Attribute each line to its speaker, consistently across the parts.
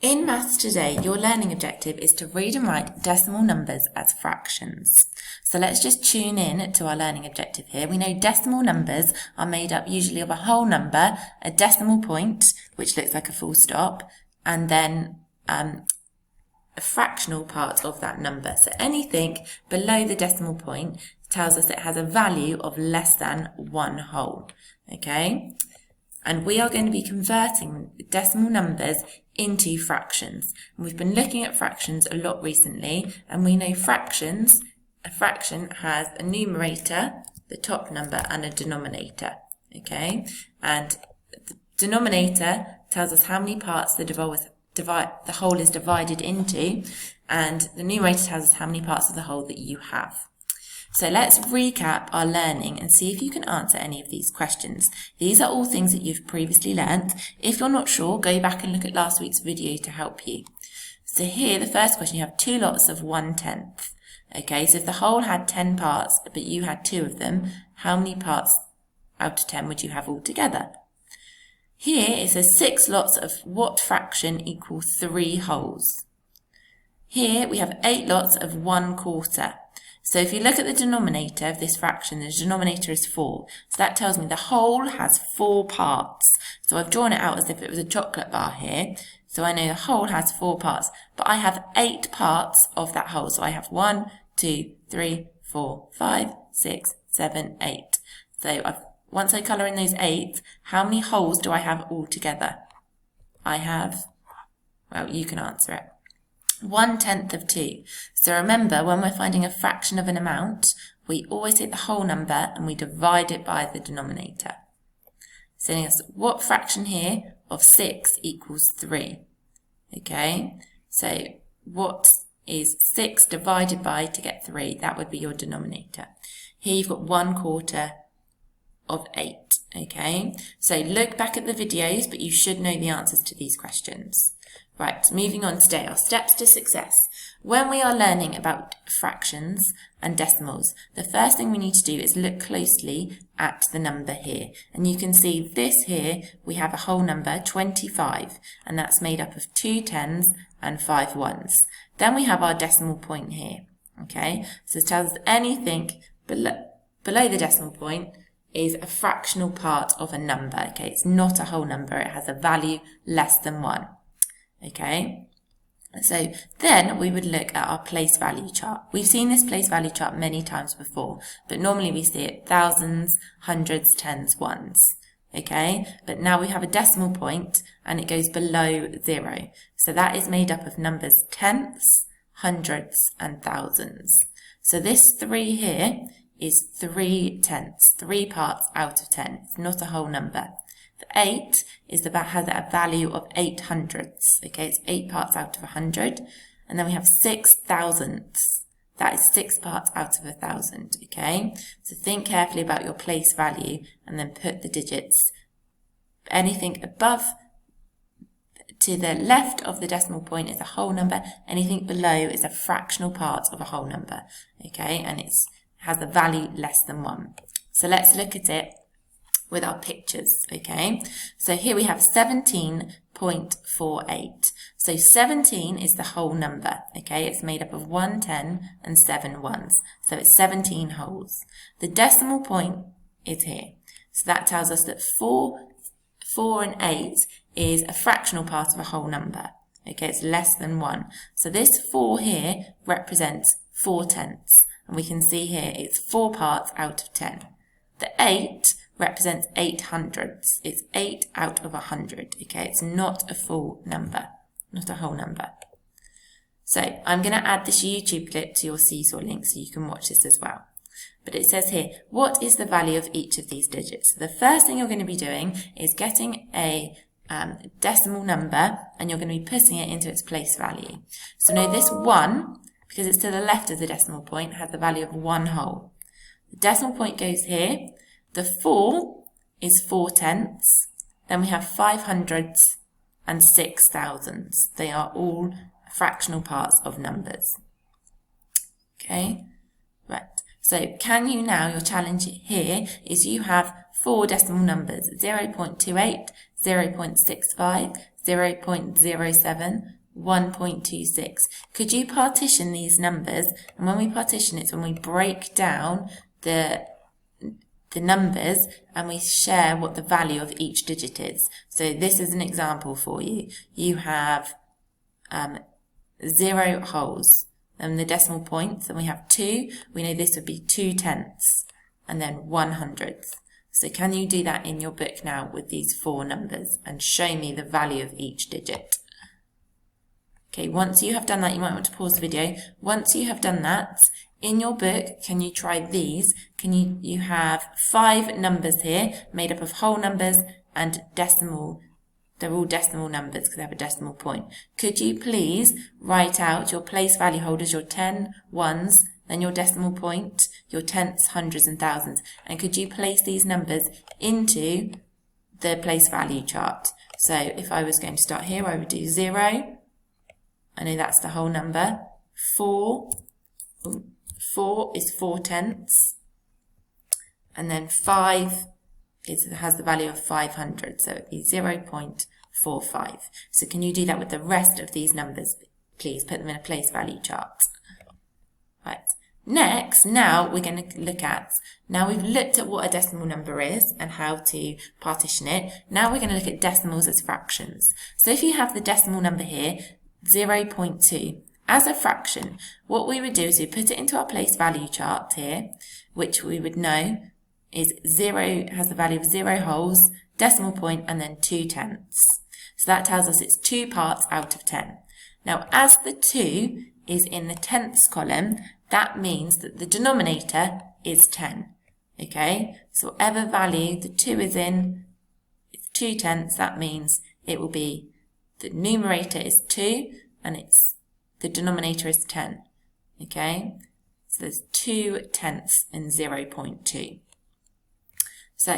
Speaker 1: In Maths Today, your learning objective is to read and write decimal numbers as fractions. So let's just tune in to our learning objective here. We know decimal numbers are made up usually of a whole number, a decimal point, which looks like a full stop, and then a fractional part of that number. So anything below the decimal point tells us it has a value of less than one whole. Okay? And we are going to be converting decimal numbers into fractions. And we've been looking at fractions a lot recently, and we know fractions, a fraction has a numerator, the top number, and a denominator. Okay? And the denominator tells us how many parts the whole is divided into, and the numerator tells us how many parts of the whole that you have. So let's recap our learning and see if you can answer any of these questions. These are all things that you've previously learnt. If you're not sure, go back and look at last week's video to help you. So here, the first question, you have 2 lots of 1/10. Okay, so if the whole had 10 parts, but you had 2 of them, how many parts out of 10 would you have altogether? Here it says 6 lots of what fraction equals 3 wholes? Here we have 8 lots of 1/4. So if you look at the denominator of this fraction, the denominator is 4. So that tells me the whole has 4 parts. So I've drawn it out as if it was a chocolate bar here. So I know the whole has 4 parts, but I have 8 parts of that whole. So I have 1, 2, 3, 4, 5, 6, 7, 8. So once I colour in those 8, how many wholes do I have altogether? I have, well, you can answer it. 1/10 of 2. So remember, when we're finding a fraction of an amount, we always take the whole number and we divide it by the denominator. So what fraction here of 6 equals 3? Okay, so what is 6 divided by to get 3? That would be your denominator. Here you've got 1/4 of 8. Okay, so look back at the videos, but you should know the answers to these questions. Right, moving on today, our steps to success. When we are learning about fractions and decimals, the first thing we need to do is look closely at the number here. And you can see this here, we have a whole number, 25, and that's made up of 2 10s and 5 1s. Then we have our decimal point here, okay? So it tells us anything below the decimal point is a fractional part of a number, okay? It's not a whole number, it has a value less than 1. Okay, so then we would look at our place value chart. We've seen this place value chart many times before, but normally we see it thousands, hundreds, tens, ones. Okay, but now we have a decimal point and it goes below 0. So that is made up of numbers tenths, hundreds, and thousands. So this 3 here is 3 tenths, 3 parts out of 10. It's not a whole number. The 8 has a value of 8 hundredths. Okay, it's 8 parts out of 100. And then we have 6 thousandths. That is 6 parts out of 1,000. Okay, so think carefully about your place value and then put the digits. Anything above to the left of the decimal point is a whole number. Anything below is a fractional part of a whole number. Okay, and it has a value less than 1. So let's look at it with our pictures, okay? So here we have 17.48. So 17 is the whole number, okay? It's made up of 1 10 and 7 1s. So it's 17 wholes. The decimal point is here. So that tells us that 4 and 8 is a fractional part of a whole number. Okay, it's less than 1. So this 4 here represents 4 tenths. And we can see here it's 4 parts out of 10. The 8 represents 8 hundredths. It's 8 out of 100. Okay, it's not a full number, not a whole number. So I'm going to add this YouTube clip to your Seesaw link so you can watch this as well. But it says here, what is the value of each of these digits? So the first thing you're going to be doing is getting a decimal number and you're going to be putting it into its place value. So now this 1, because it's to the left of the decimal point, has the value of 1 whole. The decimal point goes here. The 4 is 4 tenths. Then we have 5 hundredths and 6 thousandths. They are all fractional parts of numbers. Okay, right. So can you now, your challenge here is you have 4 decimal numbers, 0.28, 0.65, 0.07, 1.26. Could you partition these numbers? And when we partition, it's when we break down the numbers and we share what the value of each digit is. So this is an example for you. You have 0 wholes and the decimal points, and we have 2. We know this would be 2/10 and then 1/100. So can you do that in your book now with these 4 numbers and show me the value of each digit? Okay, once you have done that, you might want to pause the video. Once you have done that, in your book, can you try these? You have 5 numbers here made up of whole numbers and decimal. They're all decimal numbers because they have a decimal point. Could you please write out your place value holders, your 10 ones, then your decimal point, your tenths, hundreds and thousands, and could you place these numbers into the place value chart? So if I was going to start here, I would do 0. I know that's the whole number. 4 is 4/10, and then 5 has the value of 500, so it'd be 0.45. So can you do that with the rest of these numbers, please? Put them in a place value chart. Right. Next, now we're going to look at, now we've looked at what a decimal number is and how to partition it. Now we're going to look at decimals as fractions. So if you have the decimal number here, 0.2. As a fraction, what we would do is we put it into our place value chart here, which we would know is 0 has the value of 0 wholes, decimal point, and then 2/10. So that tells us it's 2 parts out of 10. Now, as the 2 is in the tenths column, that means that the denominator is 10. Okay, so whatever value the 2 is in, it's 2/10. That means it will be the numerator is 2 and the denominator is 10. Okay, so there's 2/10 in 0.2. So,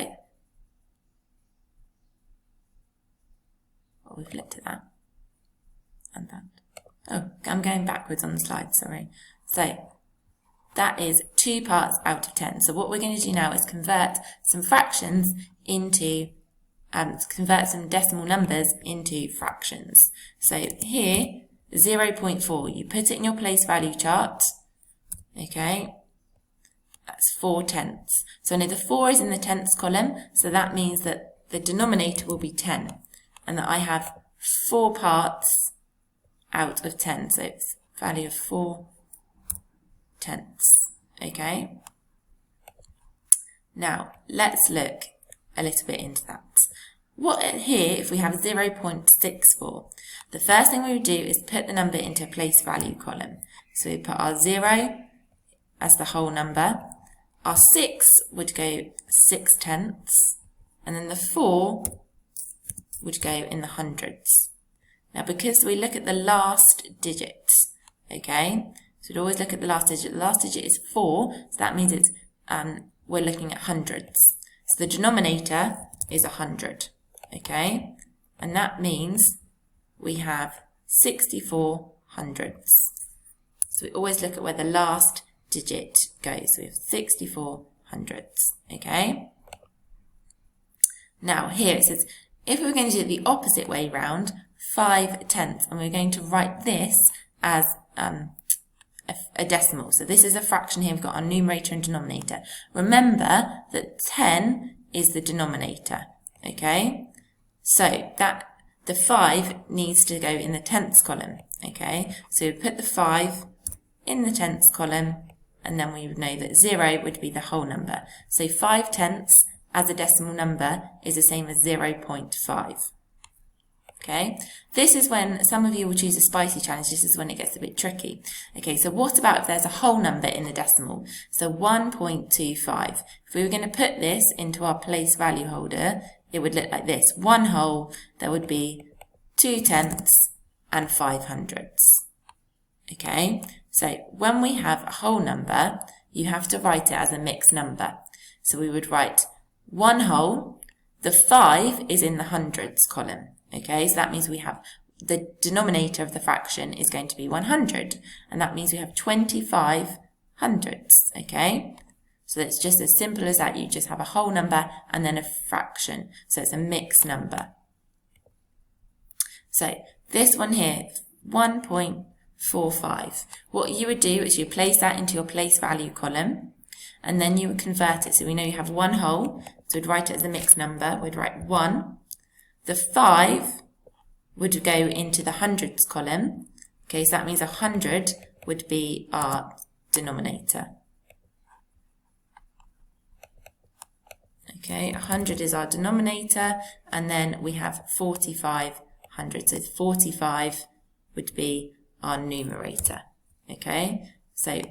Speaker 1: well, we've looked at that and that. Oh, I'm going backwards on the slide, sorry. So, that is 2 parts out of 10. So what we're going to do now is convert some fractions into convert some decimal numbers into fractions. So here, 0.4, you put it in your place value chart, okay, that's 4/10. So now the 4 is in the tenths column, so that means that the denominator will be 10, and that I have 4 parts out of 10, so it's value of 4/10, okay. Now, let's look a little bit into that. Here, if we have 0.64, the first thing we would do is put the number into a place value column. So we put our 0 as the whole number, our 6 would go 6/10, and then the 4 would go in the hundreds. Now, because we look at the last digit, okay, so we'd always look at the last digit. The last digit is 4, so that means it's we're looking at hundreds. So the denominator is 100, okay? And that means we have 64 hundredths. So we always look at where the last digit goes. So we have 64 hundredths, okay? Now here it says, if we were going to do it the opposite way round, 5/10, and we're going to write this as a decimal. So this is a fraction here. We've got our numerator and denominator. Remember that 10 is the denominator, okay? So that the 5 needs to go in the tenths column, okay? So we put the 5 in the tenths column, and then we would know that 0 would be the whole number. So 5/10 as a decimal number is the same as 0.5. Okay, this is when some of you will choose a spicy challenge. This is when it gets a bit tricky. Okay, so what about if there's a whole number in the decimal? So 1.25. If we were going to put this into our place value holder, it would look like this. 1 whole, there would be 2/10 and 5 hundredths. Okay, so when we have a whole number, you have to write it as a mixed number. So we would write 1 whole, the 5 is in the hundreds column. Okay, so that means we have the denominator of the fraction is going to be 100, and that means we have 25 hundredths, okay? So it's just as simple as that. You just have a whole number and then a fraction. So it's a mixed number. So this one here, 1.45. What you would do is you place that into your place value column and then you would convert it. So we know you have one whole, so we'd write it as a mixed number. We'd write 1. The 5 would go into the hundredths column. Okay, so that means 100 would be our denominator. Okay, 100 is our denominator, and then we have 4,500. So 45 would be our numerator. Okay, so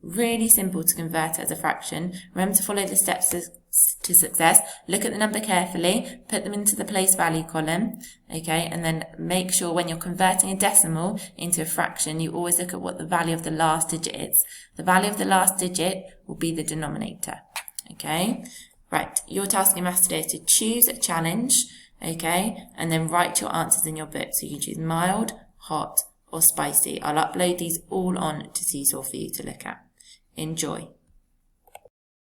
Speaker 1: really simple to convert it as a fraction. Remember to follow the steps to success. Look at the number carefully, put them into the place value column, okay, and then make sure when you're converting a decimal into a fraction, you always look at what the value of the last digit is. The value of the last digit will be the denominator, okay? Right, your task in maths today is to choose a challenge, okay, and then write your answers in your book. So you can choose mild, hot, or spicy. I'll upload these all on to Seesaw for you to look at. Enjoy.